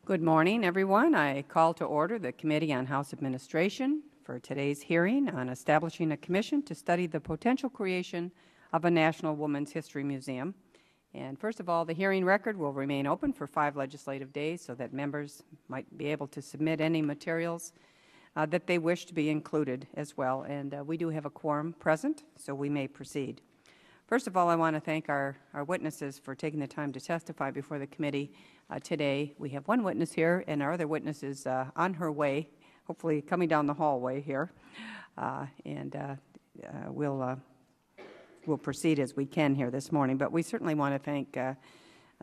Good morning, everyone. I call to order the Committee on House Administration for today's hearing on establishing a commission to study the potential creation of a National Women's History Museum. And first of all, the hearing record will remain open for 5 legislative days so that members might be able to submit any materials that they wish to be included as well. And we do have a quorum present, so we may proceed. First of all, I want to thank our witnesses for taking the time to testify before the committee today. We have one witness here, and our other witness is on her way, hopefully coming down the hallway here. We'll proceed as we can here this morning. But we certainly want to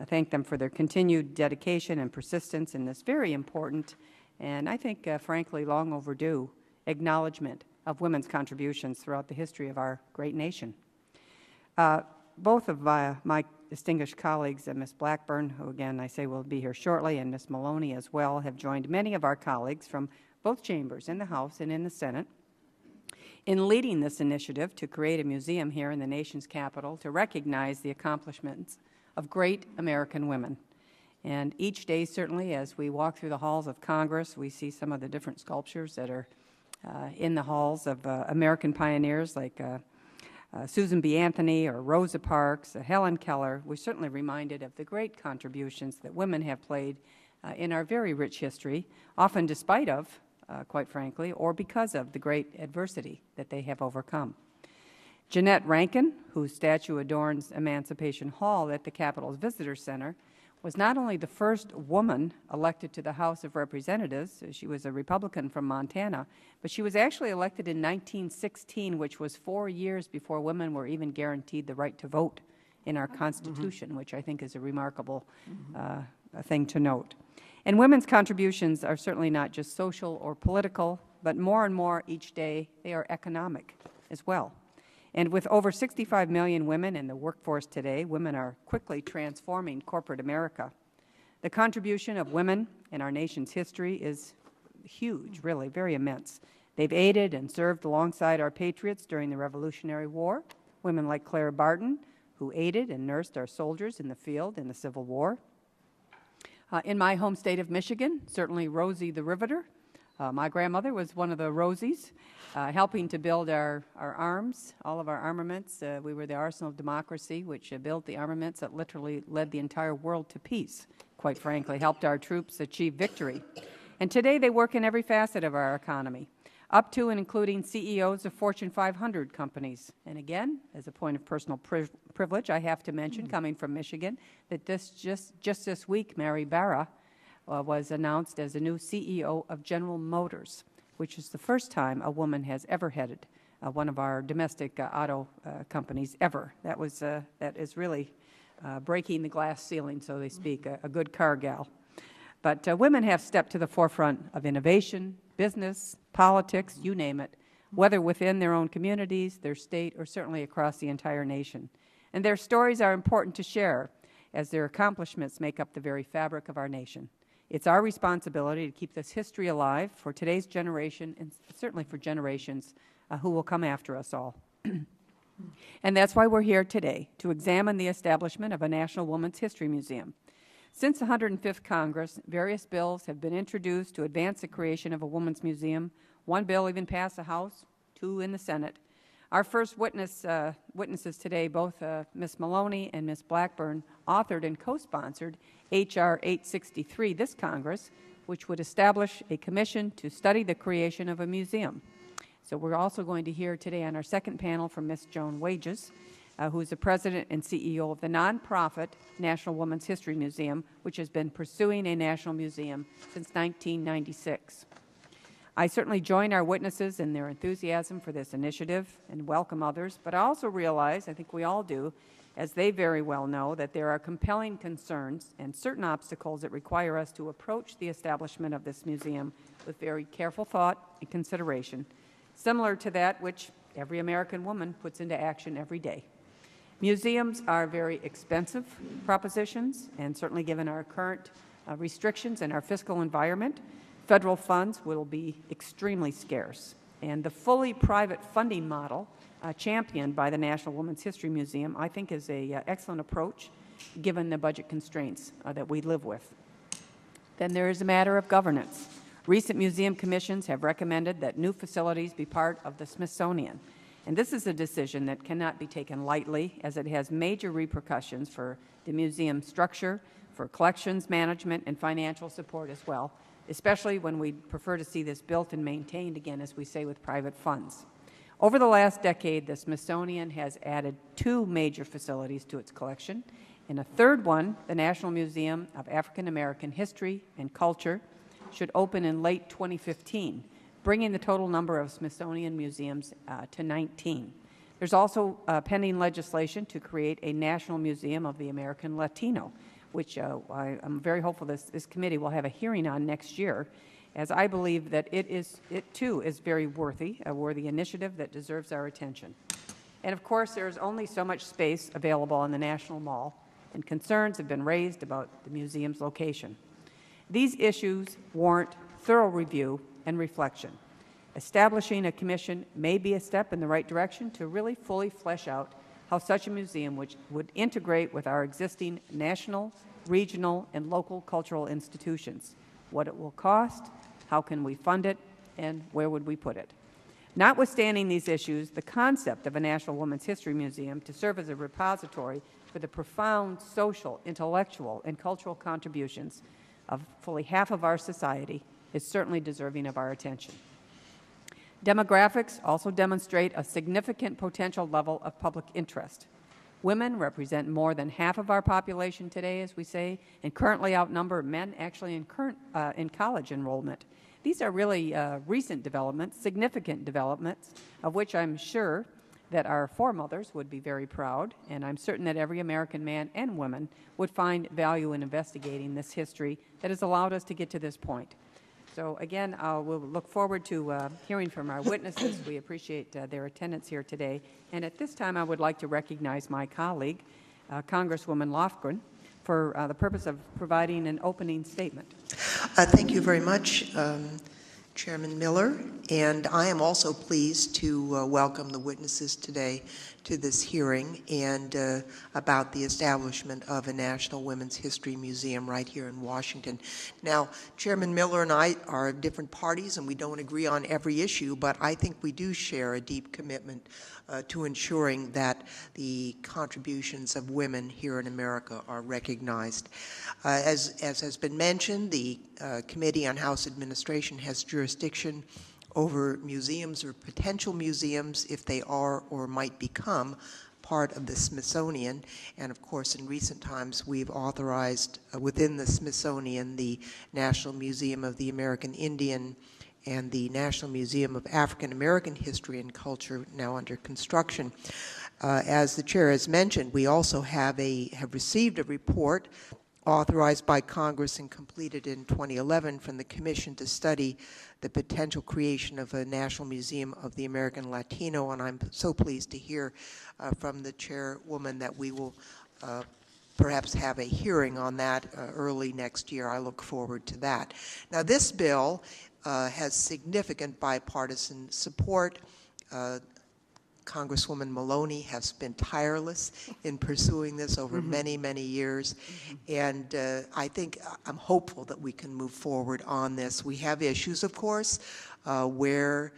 thank them for their continued dedication and persistence in this very important and I think, frankly, long overdue acknowledgement of women's contributions throughout the history of our great nation. Both of my distinguished colleagues, Ms. Blackburn, who again I say will be here shortly, and Ms. Maloney as well, have joined many of our colleagues from both chambers in the House and in the Senate in leading this initiative to create a museum here in the nation's capital to recognize the accomplishments of great American women. And each day, certainly, as we walk through the halls of Congress, we see some of the different sculptures that are in the halls of American pioneers like Susan B. Anthony or Rosa Parks, Helen Keller. We're certainly reminded of the great contributions that women have played in our very rich history, often despite of, quite frankly, or because of the great adversity that they have overcome. Jeanette Rankin, whose statue adorns Emancipation Hall at the Capitol's Visitor Center, was not only the first woman elected to the House of Representatives, she was a Republican from Montana, but she was actually elected in 1916, which was 4 years before women were even guaranteed the right to vote in our Constitution, which I think is a remarkable thing to note. And women's contributions are certainly not just social or political, but more and more each day they are economic as well. And with over 65 million women in the workforce today, women are quickly transforming corporate America. The contribution of women in our nation's history is huge, really, very immense. They've aided and served alongside our patriots during the Revolutionary War, women like Clara Barton, who aided and nursed our soldiers in the field in the Civil War. In my home state of Michigan, certainly Rosie the Riveter. My grandmother was one of the Rosies, helping to build our arms, all of our armaments. We were the arsenal of democracy, which built the armaments that literally led the entire world to peace, quite frankly, helped our troops achieve victory. And today they work in every facet of our economy, up to and including CEOs of Fortune 500 companies. And again, as a point of personal privilege, I have to mention, coming from Michigan, that just this week, Mary Barra was announced as a new CEO of General Motors, which is the first time a woman has ever headed one of our domestic auto companies ever. That is really breaking the glass ceiling, so to speak, a good car gal. But women have stepped to the forefront of innovation, business, politics, you name it, whether within their own communities, their state, or certainly across the entire nation. And their stories are important to share, as their accomplishments make up the very fabric of our nation. It's our responsibility to keep this history alive for today's generation and certainly for generations who will come after us all. And that's why we're here today, to examine the establishment of a National Women's History Museum. Since the 105th Congress, various bills have been introduced to advance the creation of a women's museum. One bill even passed the House, 2 in the Senate. Our first witnesses today, both Ms. Maloney and Ms. Blackburn, authored and co-sponsored H.R. 863 this Congress, which would establish a commission to study the creation of a museum. So we're also going to hear today on our second panel from Ms. Joan Wages, who is the president and CEO of the nonprofit National Women's History Museum, which has been pursuing a national museum since 1996. I certainly join our witnesses in their enthusiasm for this initiative and welcome others, but I also realize, I think we all do, as they very well know, that there are compelling concerns and certain obstacles that require us to approach the establishment of this museum with very careful thought and consideration, similar to that which every American woman puts into action every day. Museums are very expensive propositions, and certainly given our current restrictions and our fiscal environment, federal funds will be extremely scarce. And the fully private funding model championed by the National Women's History Museum, I think, is an excellent approach given the budget constraints that we live with. Then there is a matter of governance. Recent museum commissions have recommended that new facilities be part of the Smithsonian. And this is a decision that cannot be taken lightly, as it has major repercussions for the museum structure, for collections management, and financial support as well, especially when we prefer to see this built and maintained again, as we say, with private funds. Over the last decade, the Smithsonian has added 2 major facilities to its collection, and a third one, the National Museum of African American History and Culture, should open in late 2015, bringing the total number of Smithsonian museums to 19. There's also pending legislation to create a National Museum of the American Latino, which I'm very hopeful this committee will have a hearing on next year, as I believe that it too is very worthy, a worthy initiative that deserves our attention. And of course, there's only so much space available on the National Mall, and concerns have been raised about the museum's location. These issues warrant thorough review and reflection. Establishing a commission may be a step in the right direction to really fully flesh out how such a museum would integrate with our existing national, regional, and local cultural institutions, what it will cost, how can we fund it, and where would we put it. Notwithstanding these issues, the concept of a National Women's History Museum to serve as a repository for the profound social, intellectual, and cultural contributions of fully half of our society is certainly deserving of our attention. Demographics also demonstrate a significant potential level of public interest. Women represent more than half of our population today, as we say, and currently outnumber men actually in college enrollment. These are really recent developments, significant developments, of which I'm sure that our foremothers would be very proud, and I'm certain that every American man and woman would find value in investigating this history that has allowed us to get to this point. So again, we'll look forward to hearing from our witnesses. We appreciate their attendance here today. And at this time, I would like to recognize my colleague, Congresswoman Lofgren, for the purpose of providing an opening statement. Thank you very much, Chairman Miller. And I am also pleased to welcome the witnesses today to this hearing and about the establishment of a National Women's History Museum right here in Washington. Now, Chairman Miller and I are different parties and we don't agree on every issue, but I think we do share a deep commitment to ensuring that the contributions of women here in America are recognized. As has been mentioned, the Committee on House Administration has jurisdiction over museums or potential museums if they are or might become part of the Smithsonian. And of course, in recent times, we've authorized within the Smithsonian the National Museum of the American Indian and the National Museum of African American History and Culture now under construction. As the chair has mentioned, we also have received a report authorized by Congress and completed in 2011 from the Commission to study the potential creation of a National Museum of the American Latino, and I'm so pleased to hear from the chairwoman that we will perhaps have a hearing on that early next year. I look forward to that. Now, this bill has significant bipartisan support. Congresswoman Maloney has been tireless in pursuing this over many, many years. And I think I'm hopeful that we can move forward on this. We have issues, of course, where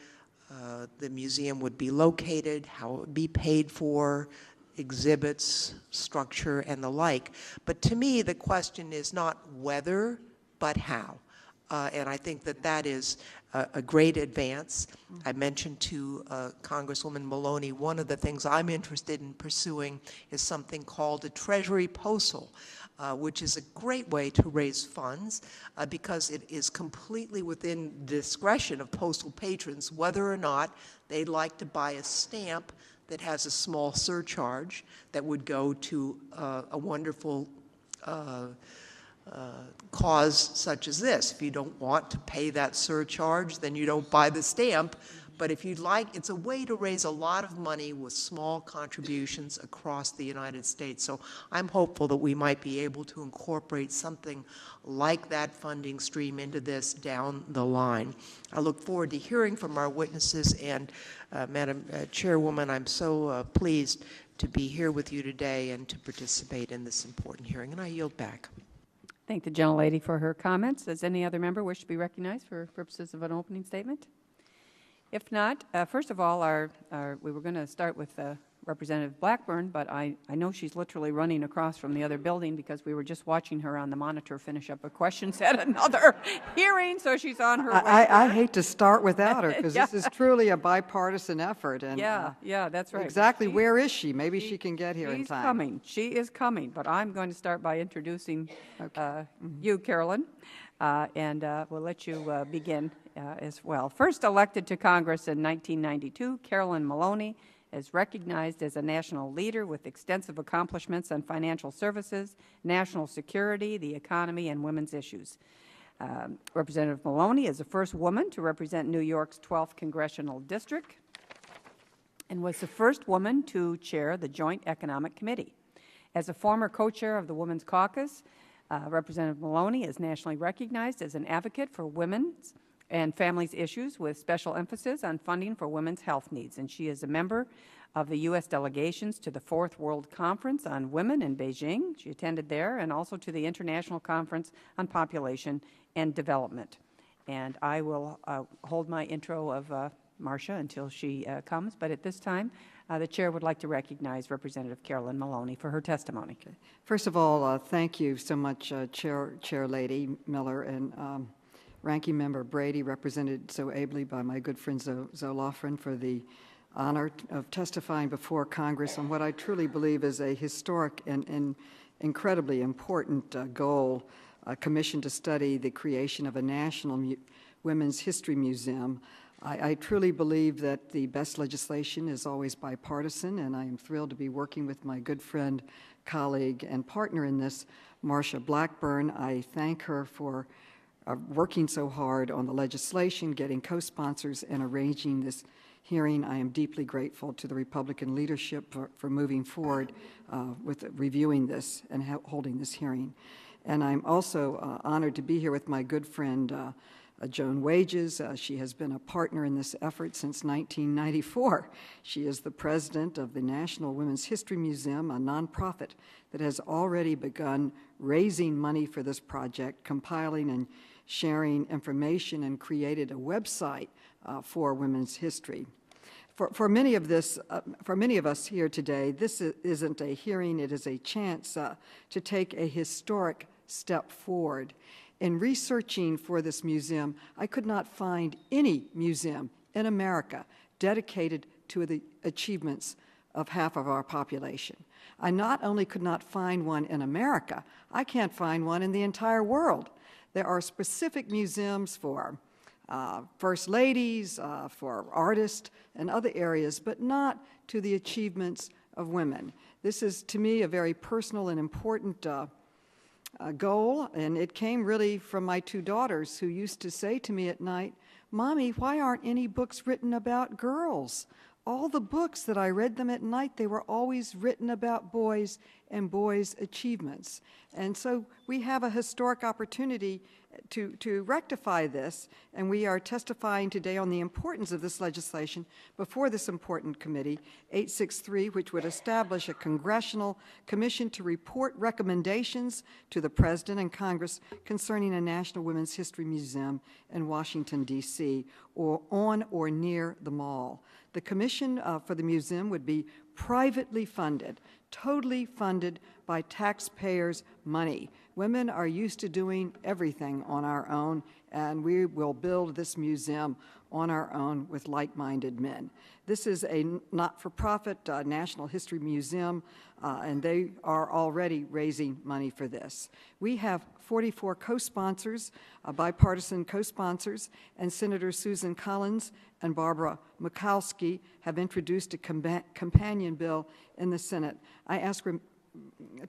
the museum would be located, how it would be paid for, exhibits, structure, and the like. But to me, the question is not whether, but how. And I think that that is a great advance. I mentioned to Congresswoman Maloney, one of the things I'm interested in pursuing is something called a Treasury Postal, which is a great way to raise funds because it is completely within discretion of postal patrons whether or not they'd like to buy a stamp that has a small surcharge that would go to a wonderful cause such as this. If you don't want to pay that surcharge, then you don't buy the stamp. But if you'd like, it's a way to raise a lot of money with small contributions across the United States. So I'm hopeful that we might be able to incorporate something like that funding stream into this down the line. I look forward to hearing from our witnesses. And Madam Chairwoman, I'm so pleased to be here with you today and to participate in this important hearing. And I yield back. Thank the gentlelady for her comments. Does any other member wish to be recognized for purposes of an opening statement? If not, first of all, we were going to start with Representative Blackburn, but I know she's literally running across from the other building because we were just watching her on the monitor finish up a question at another hearing, so she's on her way. I hate to start without her because Yeah. this is truly a bipartisan effort. And yeah, that's right. exactly where is she? Maybe she can get here in time. She's coming. She is coming, but I'm going to start by introducing you, Carolyn, and we'll let you begin as well. First elected to Congress in 1992, Carolyn Maloney is recognized as a national leader with extensive accomplishments on financial services, national security, the economy, and women's issues. Representative Maloney is the first woman to represent New York's 12th Congressional District and was the first woman to chair the Joint Economic Committee. As a former co-chair of the Women's Caucus, Representative Maloney is nationally recognized as an advocate for women's and families' issues with special emphasis on funding for women's health needs. And she is a member of the U.S. delegations to the Fourth World Conference on Women in Beijing. She attended there, and also to the International Conference on Population and Development. And I will hold my intro of Marsha until she comes, but at this time, the chair would like to recognize Representative Carolyn Maloney for her testimony. Okay. First of all, thank you so much, Chair Lady Miller and Ranking Member Brady, represented so ably by my good friend Zoe Lofgren, for the honor of testifying before Congress on what I truly believe is a historic and incredibly important goal, a commission to study the creation of a national women's history museum. I truly believe that the best legislation is always bipartisan, and I am thrilled to be working with my good friend, colleague, and partner in this, Marsha Blackburn. I thank her for working so hard on the legislation, getting co-sponsors, and arranging this hearing. I am deeply grateful to the Republican leadership for moving forward with reviewing this and holding this hearing. And I'm also honored to be here with my good friend, Joan Wages. She has been a partner in this effort since 1994. She is the president of the National Women's History Museum, a nonprofit that has already begun raising money for this project, compiling and sharing information, and created a website for women's history. For many of us here today, this isn't a hearing, it is a chance to take a historic step forward. In researching for this museum, I could not find any museum in America dedicated to the achievements of half of our population. I not only could not find one in America, I can't find one in the entire world. There are specific museums for first ladies, for artists, and other areas, but not to the achievements of women. This is, to me, a very personal and important goal, and it came really from my two daughters, who used to say to me at night, "Mommy, why aren't any books written about girls? All the books that I read them at night, they were always written about boys and boys' achievements." And so we have a historic opportunity to rectify this, and we are testifying today on the importance of this legislation before this important committee, 863, which would establish a congressional commission to report recommendations to the President and Congress concerning a National Women's History Museum in Washington, D.C., or on or near the mall. The commission for the museum would be privately funded, totally funded by taxpayers' money. Women are used to doing everything on our own, and we will build this museum on our own with like-minded men. This is a not-for-profit National History Museum, and they are already raising money for this. We have 44 co-sponsors, bipartisan co-sponsors, and Senators Susan Collins and Barbara Murkowski have introduced a companion bill in the Senate. I ask for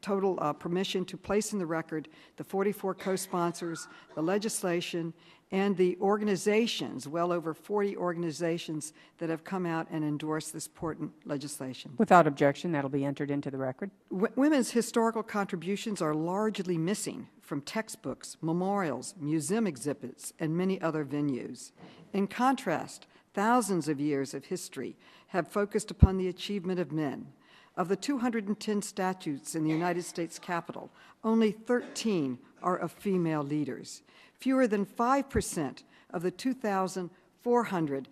total permission to place in the record the 44 co-sponsors, the legislation, and the organizations, well over 40 organizations that have come out and endorsed this important legislation. Without objection, that'll be entered into the record. Women's historical contributions are largely missing from textbooks, memorials, museum exhibits, and many other venues. In contrast, thousands of years of history have focused upon the achievement of men. Of the 210 statues in the United States Capitol, only 13 are of female leaders. Fewer than 5% of the 2,400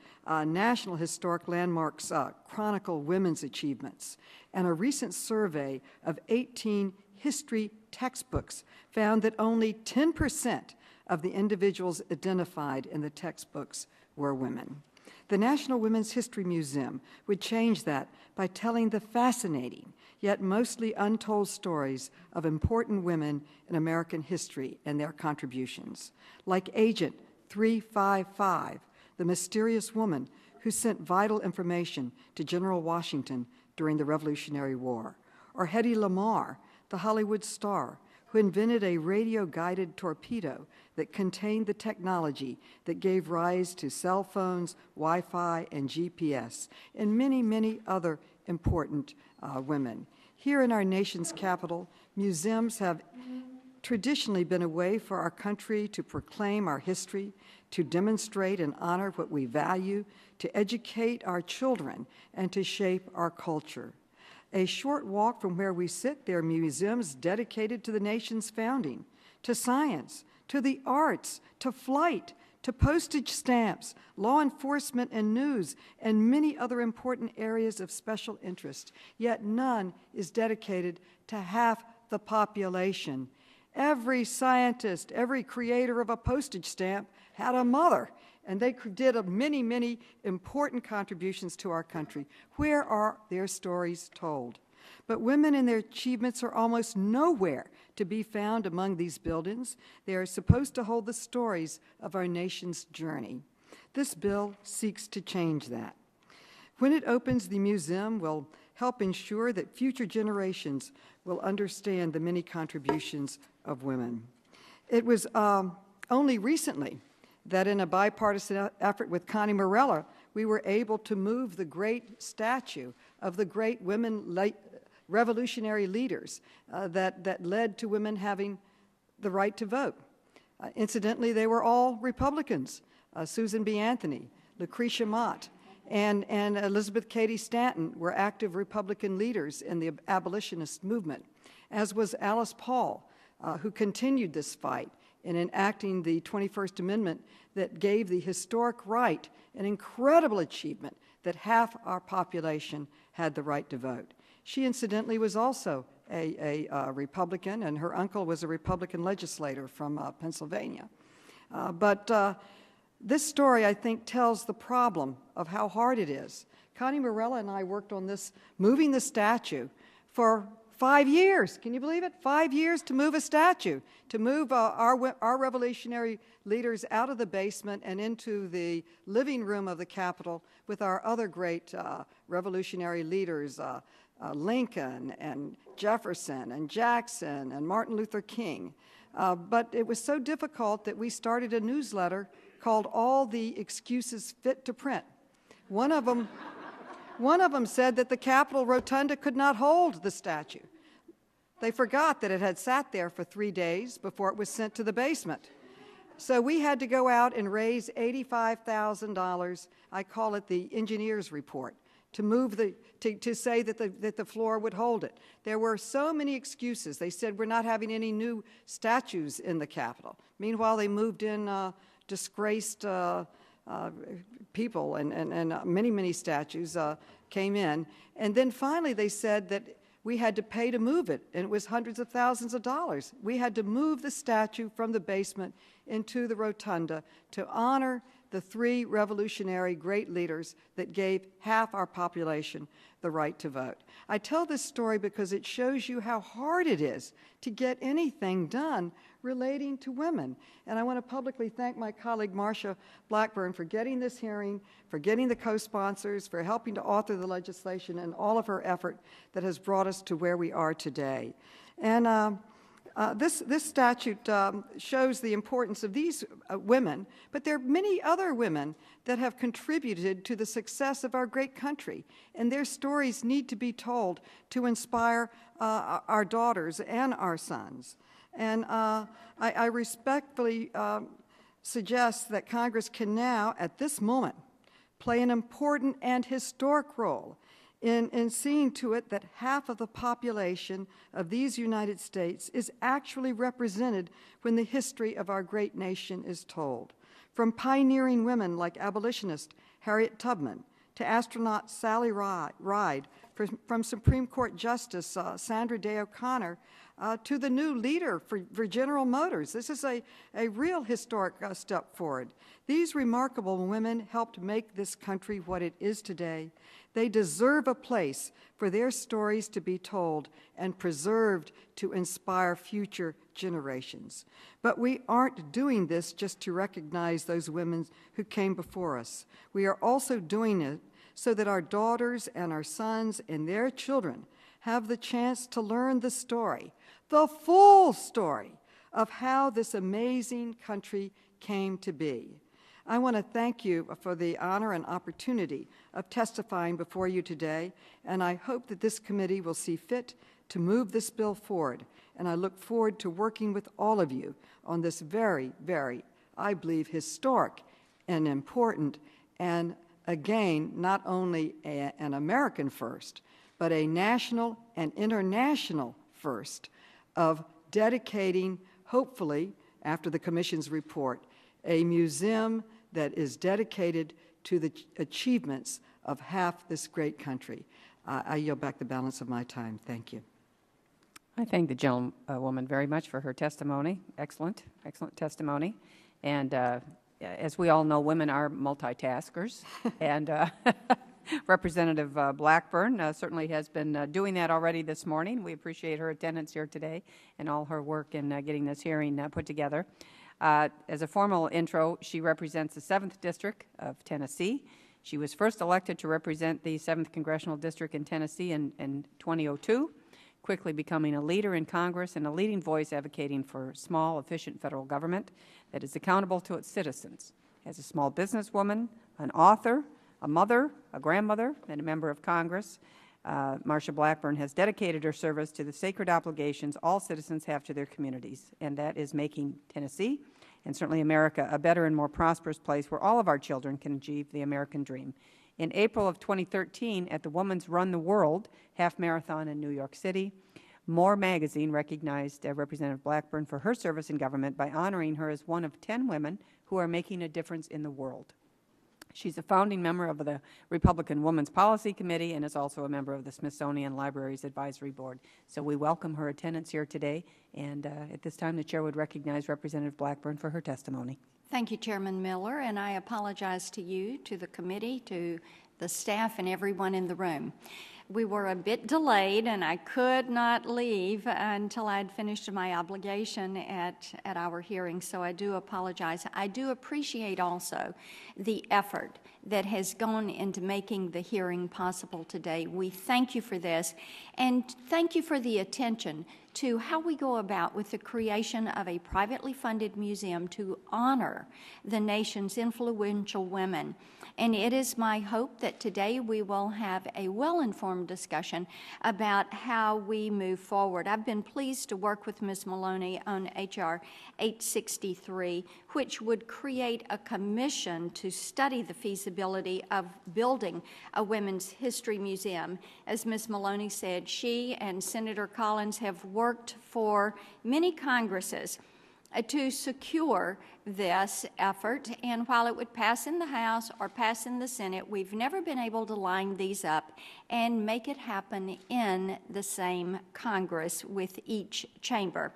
National Historic Landmarks chronicle women's achievements. And a recent survey of 18 history textbooks found that only 10% of the individuals identified in the textbooks were women. The National Women's History Museum would change that by telling the fascinating, yet mostly untold stories of important women in American history and their contributions, like Agent 355, the mysterious woman who sent vital information to General Washington during the Revolutionary War, or Hedy Lamarr, the Hollywood star who invented a radio-guided torpedo that contained the technology that gave rise to cell phones, Wi-Fi, and GPS, and many, many other important women. Here in our nation's capital, museums have traditionally been a way for our country to proclaim our history, to demonstrate and honor what we value, to educate our children, and to shape our culture. A short walk from where we sit, there are museums dedicated to the nation's founding, to science, to the arts, to flight, to postage stamps, law enforcement and news, and many other important areas of special interest. Yet none is dedicated to half the population. Every scientist, every creator of a postage stamp had a mother, and they did many, many important contributions to our country. Where are their stories told? But women and their achievements are almost nowhere to be found among these buildings. They are supposed to hold the stories of our nation's journey. This bill seeks to change that. When it opens, the museum will help ensure that future generations will understand the many contributions of women. It was only recently that in a bipartisan effort with Connie Morella, we were able to move the great statue of the great women revolutionary leaders that led to women having the right to vote. Incidentally, they were all Republicans. Susan B. Anthony, Lucretia Mott, and Elizabeth Cady Stanton were active Republican leaders in the abolitionist movement, as was Alice Paul, who continued this fight in enacting the 21st Amendment that gave the historic right an incredible achievement that half our population had the right to vote. She incidentally was also a Republican, and her uncle was a Republican legislator from Pennsylvania. But this story, I think, tells the problem of how hard it is. Connie Morella and I worked on this, moving the statue, for 5 years. Can you believe it? 5 years to move a statue, to move our revolutionary leaders out of the basement and into the living room of the Capitol with our other great revolutionary leaders, Lincoln and Jefferson and Jackson and Martin Luther King. But it was so difficult that we started a newsletter called All the Excuses Fit to Print. One of them said that the Capitol Rotunda could not hold the statue. They forgot that it had sat there for 3 days before it was sent to the basement. So we had to go out and raise $85,000, I call it the engineer's report, to move to say that the floor would hold it. There were so many excuses. They said we're not having any new statues in the Capitol. Meanwhile, they moved in disgraced people, and many, many statues came in. And then finally they said that we had to pay to move it, and it was hundreds of thousands of dollars. We had to move the statue from the basement into the rotunda to honor the 3 revolutionary great leaders that gave half our population the right to vote. I tell this story because it shows you how hard it is to get anything done relating to women. And I want to publicly thank my colleague Marsha Blackburn for getting this hearing, for getting the co-sponsors, for helping to author the legislation, and all of her effort that has brought us to where we are today. And this statute shows the importance of these women, but there are many other women that have contributed to the success of our great country, and their stories need to be told to inspire our daughters and our sons. And I respectfully suggest that Congress can now, at this moment, play an important and historic role in seeing to it that half of the population of these United States is actually represented when the history of our great nation is told. From pioneering women like abolitionist Harriet Tubman to astronaut Sally Ride, from Supreme Court Justice Sandra Day O'Connor to the new leader for General Motors. This is a real historic step forward. These remarkable women helped make this country what it is today. They deserve a place for their stories to be told and preserved to inspire future generations. But we aren't doing this just to recognize those women who came before us. We are also doing it so that our daughters and our sons and their children have the chance to learn the story, the full story of how this amazing country came to be. I want to thank you for the honor and opportunity of testifying before you today, and I hope that this committee will see fit to move this bill forward. And I look forward to working with all of you on this very, very, I believe, historic and important, and again, not only an American first, but a national and international first of dedicating, hopefully, after the Commission's report, a museum that is dedicated to the achievements of half this great country. I yield back the balance of my time. Thank you. I thank the gentlewoman very much for her testimony. Excellent, excellent testimony. And as we all know, women are multitaskers. And Representative Blackburn certainly has been doing that already this morning. We appreciate her attendance here today and all her work in getting this hearing put together. As a formal intro, she represents the 7th District of Tennessee. She was first elected to represent the 7th Congressional District in Tennessee in 2002, quickly becoming a leader in Congress and a leading voice advocating for small, efficient federal government that is accountable to its citizens. As a small businesswoman, an author, a mother, a grandmother, and a member of Congress, Marsha Blackburn has dedicated her service to the sacred obligations all citizens have to their communities, and that is making Tennessee and certainly America a better and more prosperous place where all of our children can achieve the American dream. In April of 2013, at the Women's Run the World half marathon in New York City, More magazine recognized Representative Blackburn for her service in government by honoring her as one of 10 women who are making a difference in the world. She's a founding member of the Republican Women's Policy Committee and is also a member of the Smithsonian Libraries Advisory Board. So we welcome her attendance here today, and at this time the Chair would recognize Representative Blackburn for her testimony. Thank you, Chairman Miller, and I apologize to you, to the committee, to the staff, and everyone in the room. We were a bit delayed, and I could not leave until I'd finished my obligation at our hearing, so I do apologize. I do appreciate also the effort that has gone into making the hearing possible today. We thank you for this, and thank you for the attention to how we go about with the creation of a privately funded museum to honor the nation's influential women. And it is my hope that today we will have a well-informed discussion about how we move forward. I've been pleased to work with Ms. Maloney on H.R. 863, which would create a commission to study the feasibility of building a women's history museum. As Ms. Maloney said, she and Senator Collins have worked for many Congresses to secure this effort, and while it would pass in the House or pass in the Senate, we've never been able to line these up and make it happen in the same Congress with each chamber.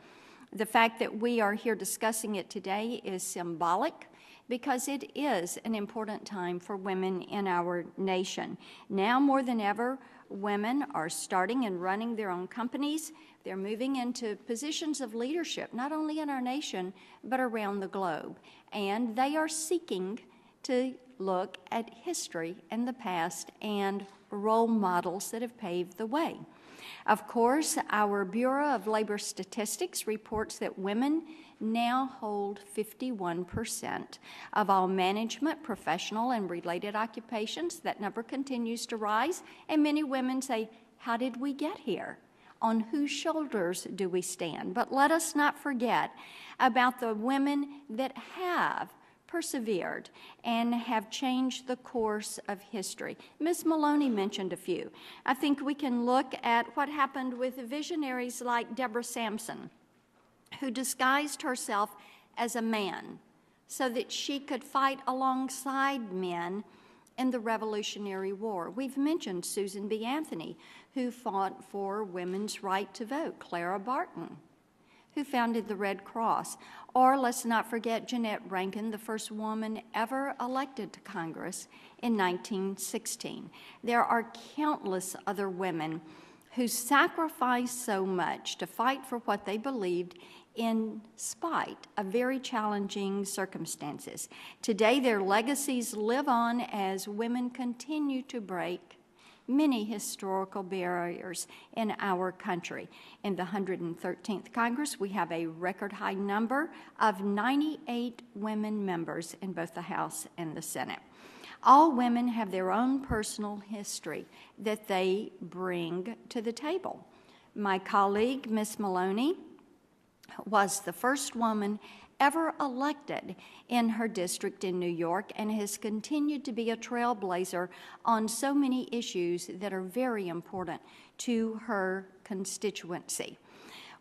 The fact that we are here discussing it today is symbolic because it is an important time for women in our nation. Now more than ever, women are starting and running their own companies. They're moving into positions of leadership, not only in our nation, but around the globe. And they are seeking to look at history and the past and role models that have paved the way. Of course, our Bureau of Labor Statistics reports that women now hold 51% of all management, professional, and related occupations. That number continues to rise, and many women say, how did we get here? On whose shoulders do we stand? But let us not forget about the women that have persevered and have changed the course of history. Ms. Maloney mentioned a few. I think we can look at what happened with visionaries like Deborah Sampson, who disguised herself as a man so that she could fight alongside men in the Revolutionary War. We've mentioned Susan B. Anthony, who fought for women's right to vote, Clara Barton, who founded the Red Cross, or let's not forget Jeanette Rankin, the first woman ever elected to Congress in 1916. There are countless other women who sacrificed so much to fight for what they believed in spite of very challenging circumstances. Today, their legacies live on as women continue to break many historical barriers in our country. In the 113th Congress, we have a record high number of 98 women members in both the House and the Senate. All women have their own personal history that they bring to the table. My colleague, Ms. Maloney, was the first woman ever elected in her district in New York and has continued to be a trailblazer on so many issues that are very important to her constituency.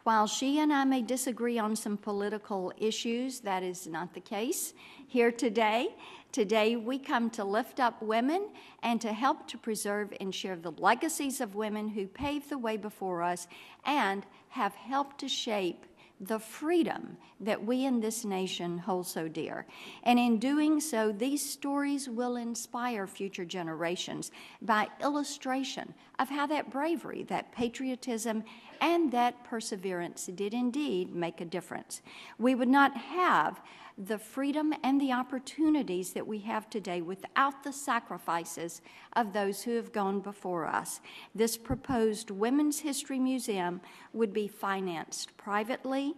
While she and I may disagree on some political issues, that is not the case here today. Today, we come to lift up women and to help to preserve and share the legacies of women who paved the way before us and have helped to shape the freedom that we in this nation hold so dear. And in doing so, these stories will inspire future generations by illustration of how that bravery, that patriotism, and that perseverance did indeed make a difference. We would not have the freedom and the opportunities that we have today without the sacrifices of those who have gone before us. This proposed Women's History Museum would be financed privately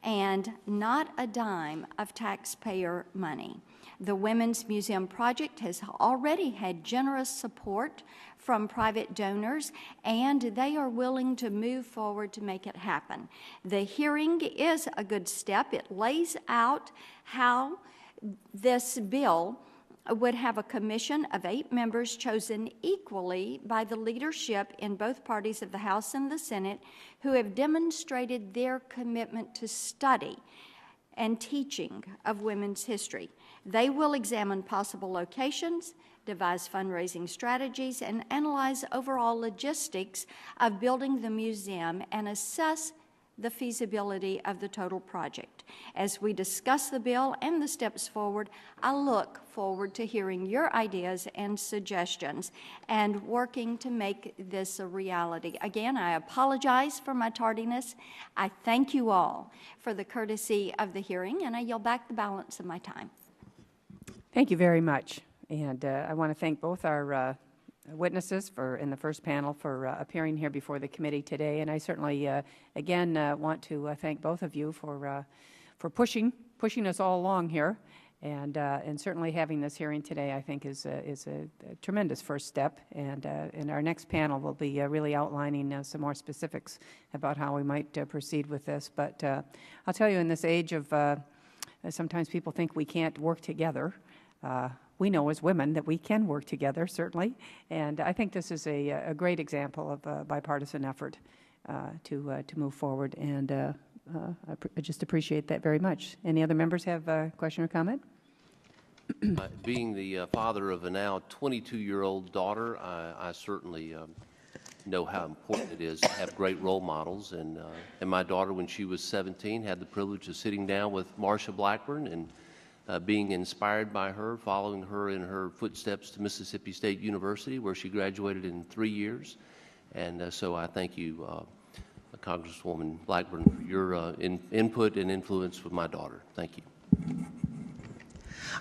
and not a dime of taxpayer money. The Women's Museum project has already had generous support from private donors, and they are willing to move forward to make it happen. The hearing is a good step. It lays out how this bill would have a commission of 8 members chosen equally by the leadership in both parties of the House and the Senate who have demonstrated their commitment to study and teaching of women's history. They will examine possible locations, devise fundraising strategies, and analyze overall logistics of building the museum and assess the feasibility of the total project. As we discuss the bill and the steps forward, I look forward to hearing your ideas and suggestions and working to make this a reality. Again, I apologize for my tardiness. I thank you all for the courtesy of the hearing, and I yield back the balance of my time. Thank you very much. And I want to thank both our witnesses in the first panel for appearing here before the committee today. And I certainly, again, want to thank both of you for pushing us all along here. And certainly having this hearing today, I think, is a tremendous first step. And our next panel will be really outlining some more specifics about how we might proceed with this. But I'll tell you, in this age of sometimes people think we can't work together. We know as women that we can work together, certainly, and I think this is a great example of bipartisan effort to move forward, and I just appreciate that very much. Any other members have a question or comment? Being the father of a now 22-year-old daughter, I certainly know how important it is to have great role models, and my daughter, when she was 17, had the privilege of sitting down with Marsha Blackburn and being inspired by her, following her in her footsteps to Mississippi State University, where she graduated in 3 years. And so I thank you, Congresswoman Blackburn, for your input and influence with my daughter. Thank you.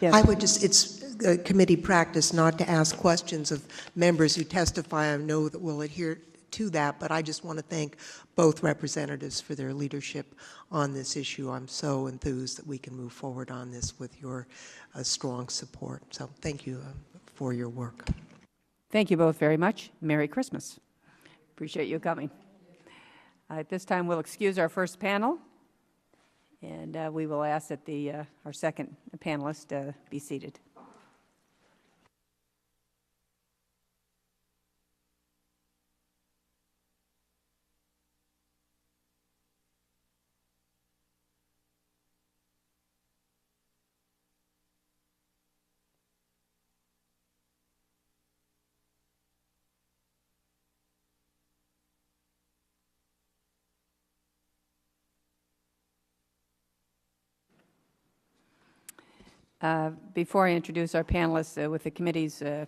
Yes. I would just, it's committee practice not to ask questions of members who testify. I know that we'll adhere to that, but I just want to thank both representatives for their leadership on this issue. I'm so enthused that we can move forward on this with your strong support. So thank you for your work. Thank you both very much. Merry Christmas. Appreciate you coming. At this time, we'll excuse our first panel, And we will ask that our second panelist be seated. Before I introduce our panelists, with the committee's, I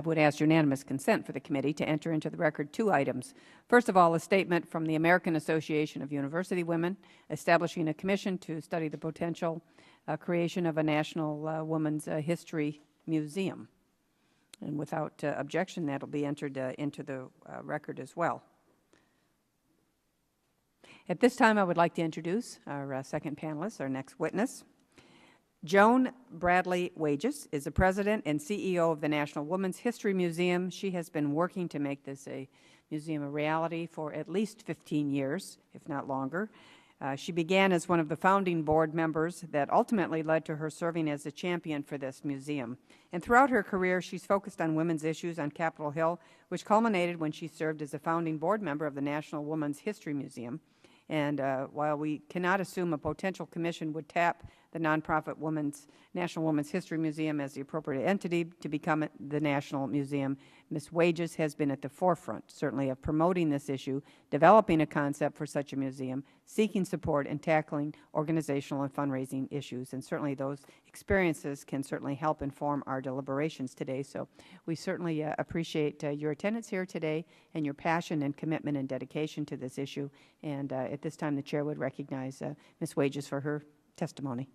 would ask unanimous consent for the committee to enter into the record 2 items. First of all, a statement from the American Association of University Women establishing a commission to study the potential creation of a national women's history museum. And without objection, that will be entered into the record as well. At this time, I would like to introduce our second panelist, our next witness. Joan Bradley Wages is the president and CEO of the National Women's History Museum. She has been working to make this a museum a reality for at least 15 years, if not longer. She began as one of the founding board members that ultimately led to her serving as a champion for this museum. And throughout her career, she's focused on women's issues on Capitol Hill, which culminated when she served as a founding board member of the National Women's History Museum. And while we cannot assume a potential commission would tap the nonprofit National Women's History Museum as the appropriate entity to become the National Museum, Ms. Wages has been at the forefront, certainly, of promoting this issue, developing a concept for such a museum, seeking support, and tackling organizational and fundraising issues. And certainly those experiences can certainly help inform our deliberations today. So we certainly appreciate your attendance here today and your passion and commitment and dedication to this issue. And at this time, the chair would recognize Ms. Wages for her testimony.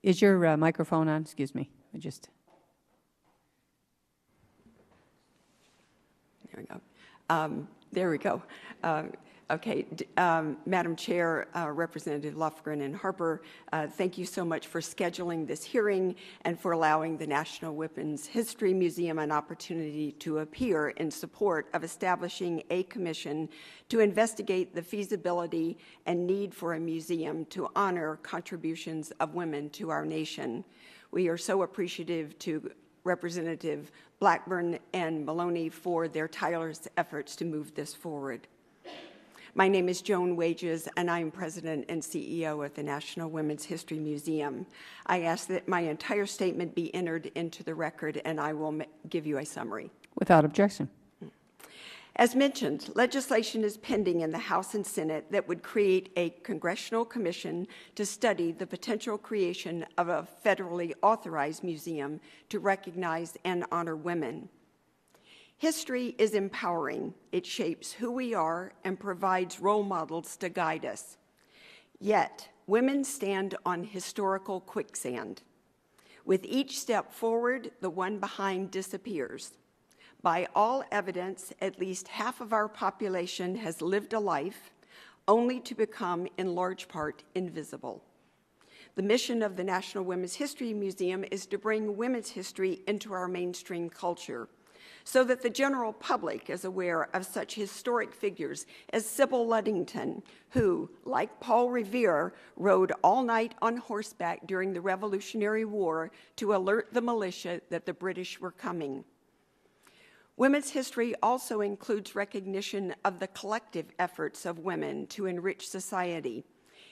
Is your microphone on? Excuse me. There we go. There we go. Okay, Madam Chair, Representative Lofgren and Harper, thank you so much for scheduling this hearing and for allowing the National Women's History Museum an opportunity to appear in support of establishing a commission to investigate the feasibility and need for a museum to honor contributions of women to our nation. We are so appreciative to Representative Blackburn and Maloney for their tireless efforts to move this forward. My name is Joan Wages, and I am President and CEO of the National Women's History Museum. I ask that my entire statement be entered into the record, and I will give you a summary. Without objection. As mentioned, legislation is pending in the House and Senate that would create a congressional commission to study the potential creation of a federally authorized museum to recognize and honor women. History is empowering. It shapes who we are and provides role models to guide us. Yet, women stand on historical quicksand. With each step forward, the one behind disappears. By all evidence, at least half of our population has lived a life only to become, in large part, invisible. The mission of the National Women's History Museum is to bring women's history into our mainstream culture, so that the general public is aware of such historic figures as Sybil Ludington, who, like Paul Revere, rode all night on horseback during the Revolutionary War to alert the militia that the British were coming. Women's history also includes recognition of the collective efforts of women to enrich society.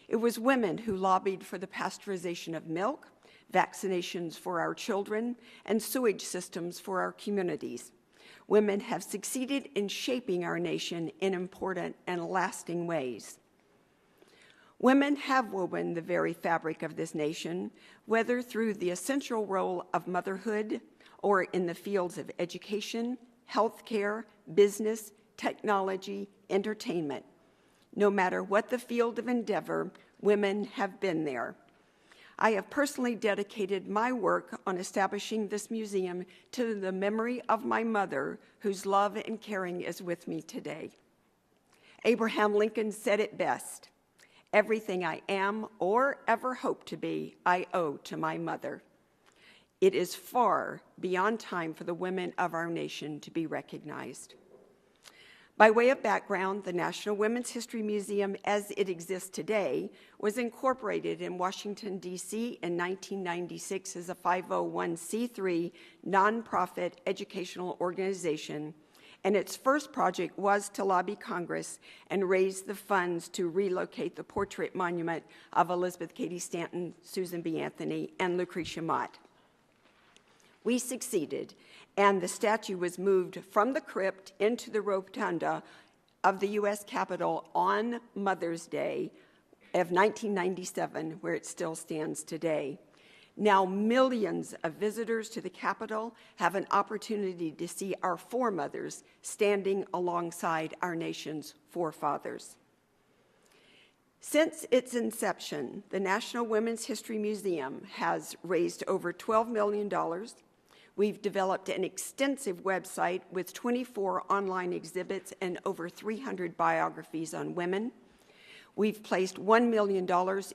It was women who lobbied for the pasteurization of milk, vaccinations for our children, and sewage systems for our communities. Women have succeeded in shaping our nation in important and lasting ways. Women have woven the very fabric of this nation, whether through the essential role of motherhood or in the fields of education, healthcare, business, technology, entertainment. No matter what the field of endeavor, women have been there. I have personally dedicated my work on establishing this museum to the memory of my mother, whose love and caring is with me today. Abraham Lincoln said it best, Everything I am or ever hope to be, I owe to my mother. It is far beyond time for the women of our nation to be recognized. By way of background, the National Women's History Museum, as it exists today, was incorporated in Washington, D.C. in 1996 as a 501c3 nonprofit educational organization, and its first project was to lobby Congress and raise the funds to relocate the portrait monument of Elizabeth Cady Stanton, Susan B. Anthony, and Lucretia Mott. We succeeded, and the statue was moved from the crypt into the rotunda of the U.S. Capitol on Mother's Day of 1997, where it still stands today. Now, millions of visitors to the Capitol have an opportunity to see our foremothers standing alongside our nation's forefathers. Since its inception, the National Women's History Museum has raised over $12 million. We've developed an extensive website with 24 online exhibits and over 300 biographies on women. We've placed $1 million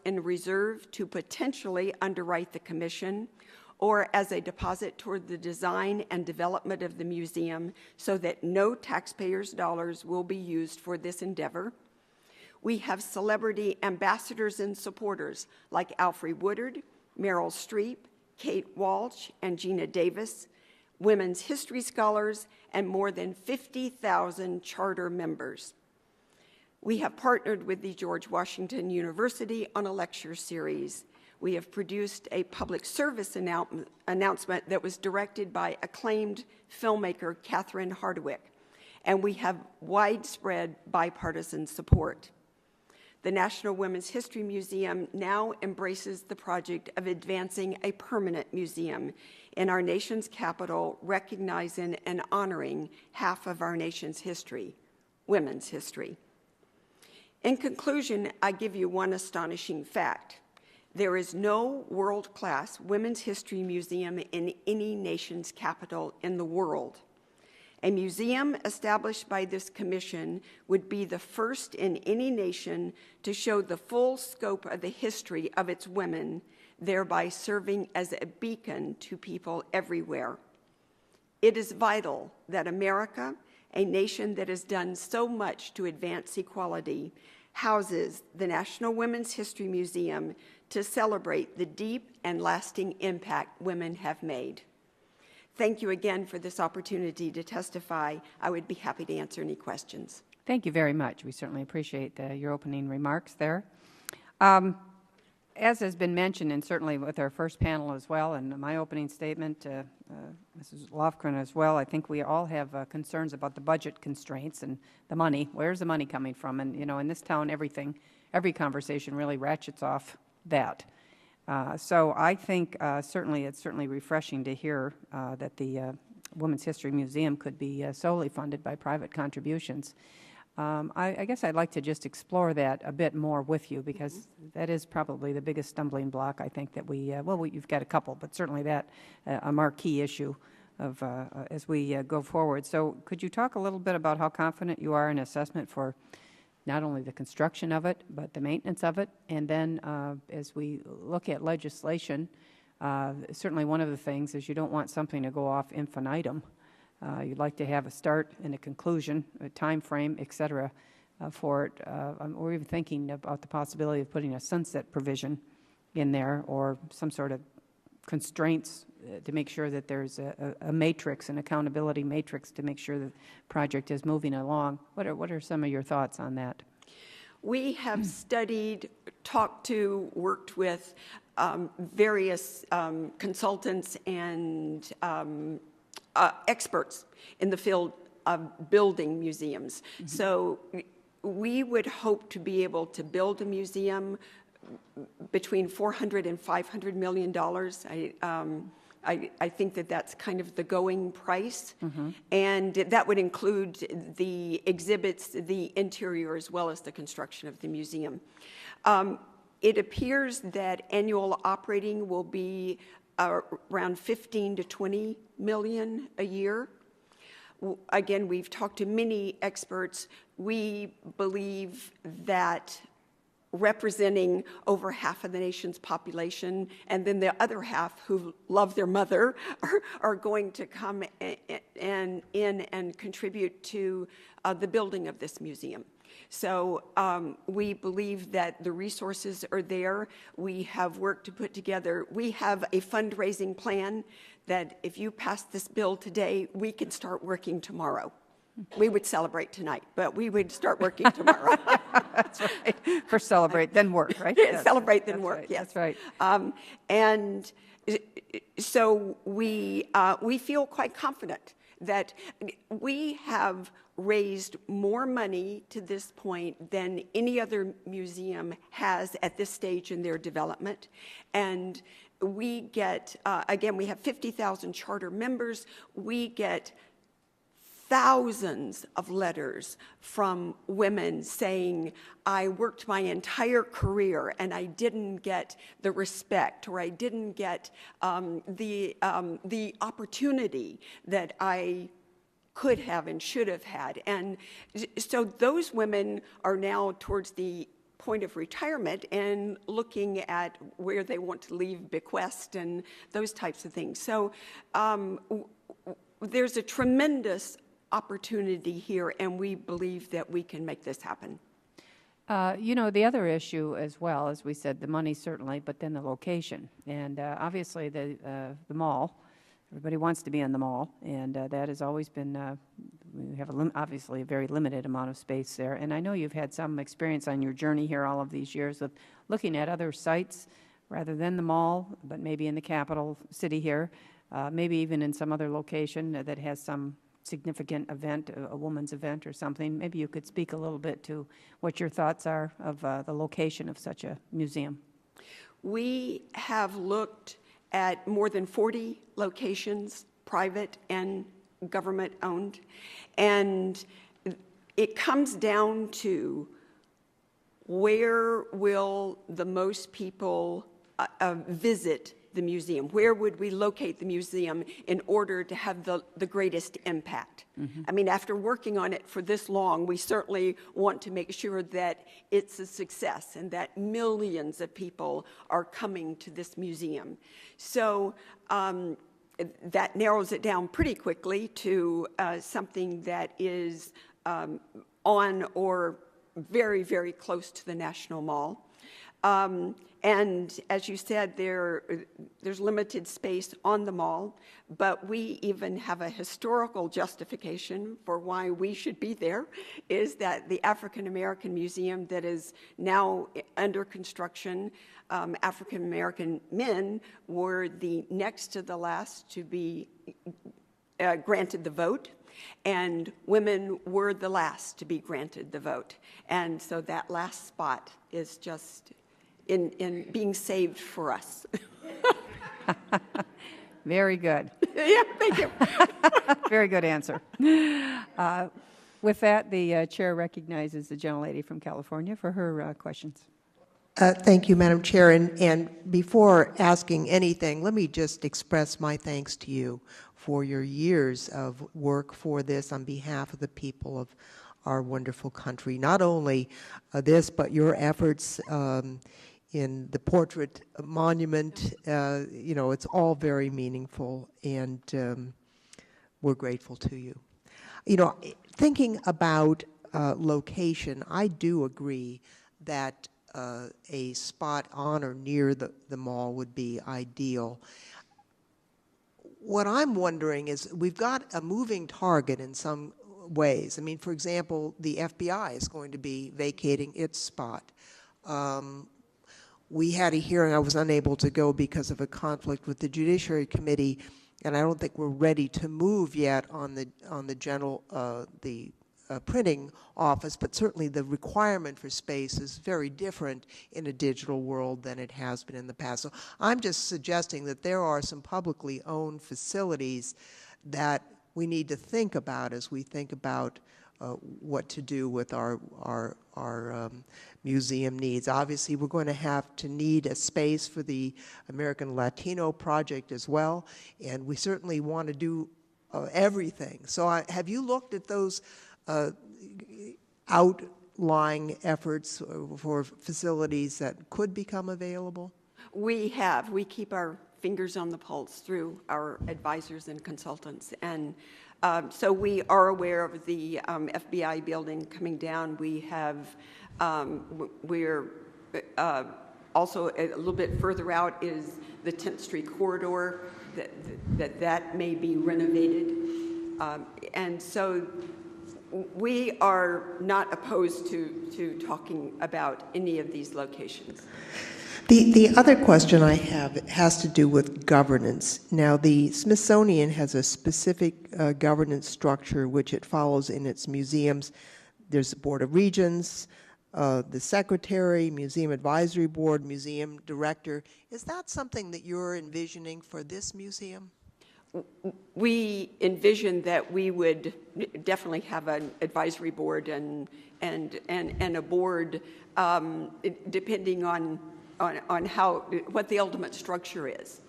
in reserve to potentially underwrite the commission or as a deposit toward the design and development of the museum so that no taxpayers' dollars will be used for this endeavor. We have celebrity ambassadors and supporters like Alfre Woodard, Meryl Streep, Kate Walsh, and Gina Davis, women's history scholars, and more than 50,000 charter members. We have partnered with the George Washington University on a lecture series. We have produced a public service announcement that was directed by acclaimed filmmaker Catherine Hardwicke, and we have widespread bipartisan support. The National Women's History Museum now embraces the project of advancing a permanent museum in our nation's capital, recognizing and honoring half of our nation's history, women's history. In conclusion, I give you one astonishing fact. There is no world-class women's history museum in any nation's capital in the world. A museum established by this commission would be the first in any nation to show the full scope of the history of its women, thereby serving as a beacon to people everywhere. It is vital that America, a nation that has done so much to advance equality, houses the National Women's History Museum to celebrate the deep and lasting impact women have made. Thank you again for this opportunity to testify. I would be happy to answer any questions. Thank you very much. We certainly appreciate your opening remarks there. As has been mentioned, and certainly with our first panel as well, and my opening statement, Mrs. Lofgren as well, I think we all have concerns about the budget constraints and the money. Where's the money coming from? And, you know, in this town, every conversation really ratchets off that. So I think it's certainly refreshing to hear that the Women's History Museum could be solely funded by private contributions. I guess I'd like to just explore that a bit more with you, because that is probably the biggest stumbling block, I think, that you've got a couple, but certainly that a marquee issue of as we go forward. So could you talk a little bit about how confident you are in assessment for not only the construction of it, but the maintenance of it? And then as we look at legislation, certainly one of the things is you don't want something to go off infinitum. You'd like to have a start and a conclusion, a time frame, et cetera, for it. We're even thinking about the possibility of putting a sunset provision in there, or some sort of constraints to make sure that there's a matrix, an accountability matrix, to make sure the project is moving along. What are some of your thoughts on that? We have studied, talked to, worked with various consultants and experts in the field of building museums. Mm-hmm. So we would hope to be able to build a museum between $400 and $500 million. I think that that's kind of the going price. Mm-hmm. And that would include the exhibits, the interior, as well as the construction of the museum. It appears that annual operating will be around 15 to 20 million a year. Again, we've talked to many experts. We believe that representing over half of the nation's population, and then the other half who love their mother are going to come and contribute to the building of this museum. So we believe that the resources are there. We have work to put together. We have a fundraising plan that if you pass this bill today, we can start working tomorrow. We would celebrate tonight, but we would start working tomorrow. That's right. First celebrate, then work, right? Yeah, celebrate, then work, right. yes. That's right. And so we feel quite confident that we have raised more money to this point than any other museum has at this stage in their development. And we get, again, we have 50,000 charter members. We get thousands of letters from women saying, I worked my entire career and I didn't get the respect, or I didn't get the opportunity that I could have and should have had. And so those women are now towards the point of retirement and looking at where they want to leave bequest and those types of things. So there's a tremendous opportunity here, and we believe that we can make this happen. You know, the other issue as well, as we said, the money certainly, but then the location. And obviously the mall, everybody wants to be in the mall, and that has always been, we have obviously a very limited amount of space there. And I know you've had some experience on your journey here all of these years of looking at other sites rather than the mall, but maybe in the capital city here, maybe even in some other location that has some significant event, a woman's event or something. Maybe you could speak a little bit to what your thoughts are of the location of such a museum. We have looked at more than 40 locations, private and government-owned, and it comes down to where will the most people visit the museum? Where would we locate the museum in order to have the greatest impact? Mm-hmm. I mean, after working on it for this long, we certainly want to make sure that it's a success and that millions of people are coming to this museum. So that narrows it down pretty quickly to something that is on or very, very close to the National Mall. And as you said, there's limited space on the mall, but we even have a historical justification for why we should be there, is that the African American Museum that is now under construction, African American men were the next to the last to be granted the vote, and women were the last to be granted the vote. And so that last spot is just in being saved for us. Very good. Yeah, thank you. Very good answer. With that, the chair recognizes the gentlelady from California for her questions. Thank you, Madam Chair. And before asking anything, let me just express my thanks to you for your years of work for this on behalf of the people of our wonderful country. Not only this, but your efforts in the portrait monument, you know, it's all very meaningful, and we're grateful to you. You know, thinking about location, I do agree that a spot on or near the mall would be ideal. What I'm wondering is, we've got a moving target in some ways. I mean, for example, the FBI is going to be vacating its spot. We had a hearing. I was unable to go because of a conflict with the Judiciary Committee, and I don't think we're ready to move yet on the general printing office. But certainly the requirement for space is very different in a digital world than it has been in the past. So I'm just suggesting that there are some publicly owned facilities that we need to think about as we think about what to do with our museum needs. Obviously, we're going to have to need a space for the American Latino Project as well, and we certainly want to do everything. So have you looked at those outlying efforts for facilities that could become available? We keep our fingers on the pulse through our advisors and consultants. And so we are aware of the FBI building coming down. We have, we're also a little bit further out is the 10th Street corridor, that may be renovated. And so we are not opposed to talking about any of these locations. The other question I have has to do with governance. Now, the Smithsonian has a specific governance structure which it follows in its museums. There's the Board of Regents, the Secretary, Museum Advisory Board, Museum Director. Is that something that you're envisioning for this museum? We envision that we would definitely have an advisory board and a board, depending on what the ultimate structure is.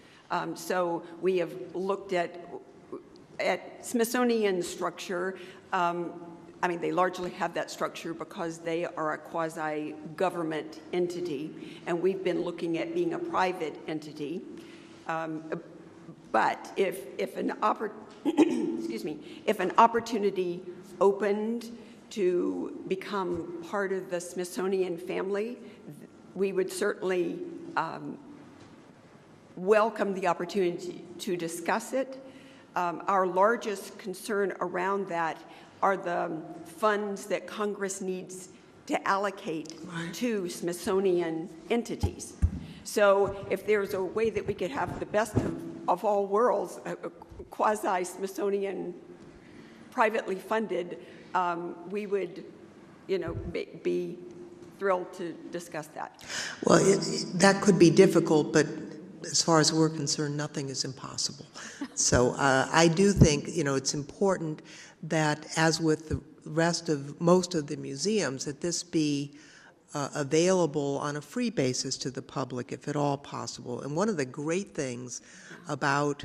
So we have looked at Smithsonian structure. I mean, they largely have that structure because they are a quasi-government entity, and we've been looking at being a private entity. But if an opportunity opened to become part of the Smithsonian family, we would certainly welcome the opportunity to discuss it. Our largest concern around that are the funds that Congress needs to allocate to Smithsonian entities. So if there's a way that we could have the best of all worlds, a quasi-Smithsonian privately funded, we would, be thrilled to discuss that. Well, that could be difficult, but as far as we're concerned, nothing is impossible. So I do think, it's important that, as with the rest of most of the museums, that this be available on a free basis to the public, if at all possible. And one of the great things about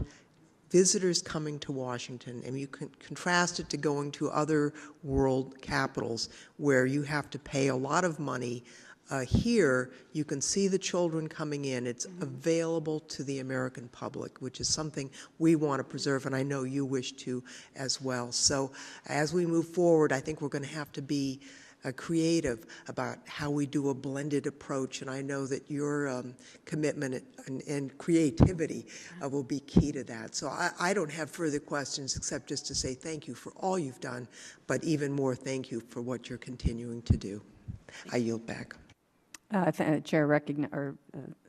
visitors coming to Washington, and you can contrast it to going to other world capitals where you have to pay a lot of money. Here, you can see the children coming in. It's available to the American public, which is something we want to preserve, and I know you wish to as well. So as we move forward, I think we're going to have to be creative about how we do a blended approach, and I know that your commitment and creativity will be key to that. So I don't have further questions except just to say thank you for all you've done, but even more thank you for what you're continuing to do. I yield back. Chair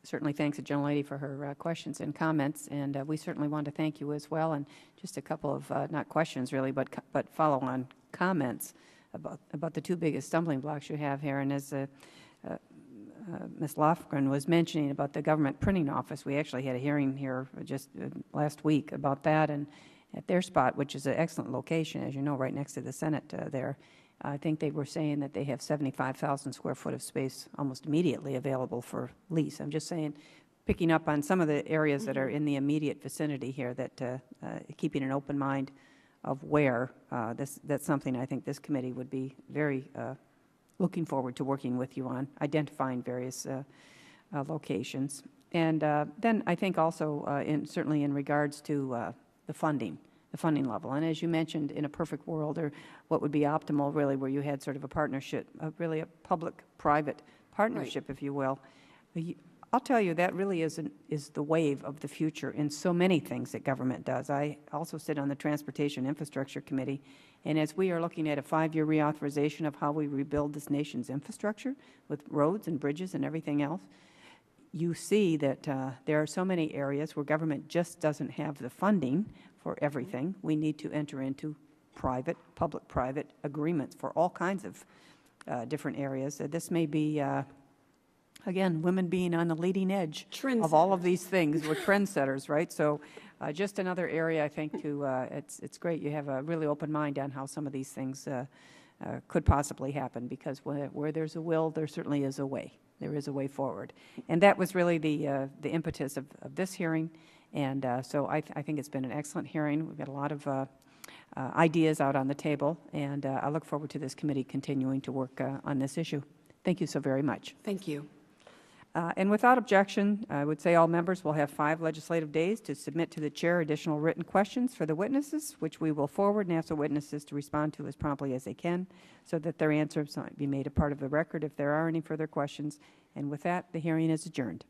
certainly thanks the gentlelady for her questions and comments, and we certainly want to thank you as well. And just a couple of not questions really, but follow-on comments about the two biggest stumbling blocks you have here. And as Ms. Lofgren was mentioning about the government printing office, we actually had a hearing here just last week about that, and at their spot, which is an excellent location, as you know, right next to the Senate there. I think they were saying that they have 75,000 square foot of space almost immediately available for lease. I'm just saying, picking up on some of the areas that are in the immediate vicinity here, that keeping an open mind of where that's something I think this committee would be very looking forward to working with you on, identifying various locations. And then I think also certainly in regards to the funding level. And as you mentioned, in a perfect world, or what would be optimal really, where you had sort of a partnership, really a public-private partnership, right, if you will. I'll tell you, that really is the wave of the future in so many things that government does. I also sit on the Transportation Infrastructure Committee, and as we are looking at a 5-year reauthorization of how we rebuild this nation's infrastructure with roads and bridges and everything else, you see that there are so many areas where government just doesn't have the funding for everything. We need to enter into public-private agreements for all kinds of different areas. This may be, again, women being on the leading edge of all of these things. We're trendsetters, right? So just another area, I think, it's great you have a really open mind on how some of these things could possibly happen, because where there's a will, there certainly is a way. There is a way forward. And that was really the impetus of this hearing. And so I think it's been an excellent hearing. We've got a lot of ideas out on the table, and I look forward to this committee continuing to work on this issue. Thank you so very much. Thank you. And without objection, I would say all members will have 5 legislative days to submit to the chair additional written questions for the witnesses, which we will forward and ask the witnesses to respond to as promptly as they can, so that their answers might be made a part of the record if there are any further questions. And with that, the hearing is adjourned.